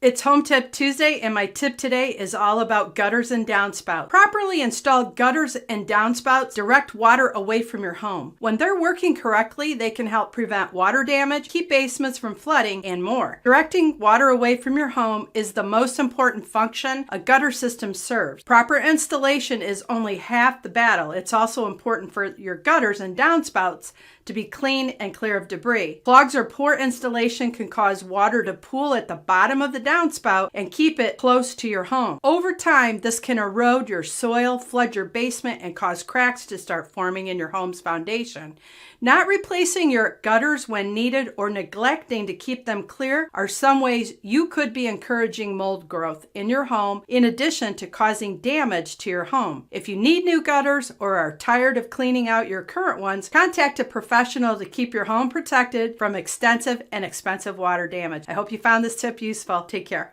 It's Home Tip Tuesday, and my tip today is all about gutters and downspouts. Properly installed gutters and downspouts direct water away from your home. When they're working correctly, they can help prevent water damage, keep basements from flooding, and more. Directing water away from your home is the most important function a gutter system serves. Proper installation is only half the battle. It's also important for your gutters and downspouts to be clean and clear of debris. Clogs or poor installation can cause water to pool at the bottom of the downspout and keep it close to your home. Over time, this can erode your soil, flood your basement, and cause cracks to start forming in your home's foundation. Not replacing your gutters when needed or neglecting to keep them clear are some ways you could be encouraging mold growth in your home, in addition to causing damage to your home. If you need new gutters or are tired of cleaning out your current ones, contact a professional to keep your home protected from extensive and expensive water damage. I hope you found this tip useful. Take care.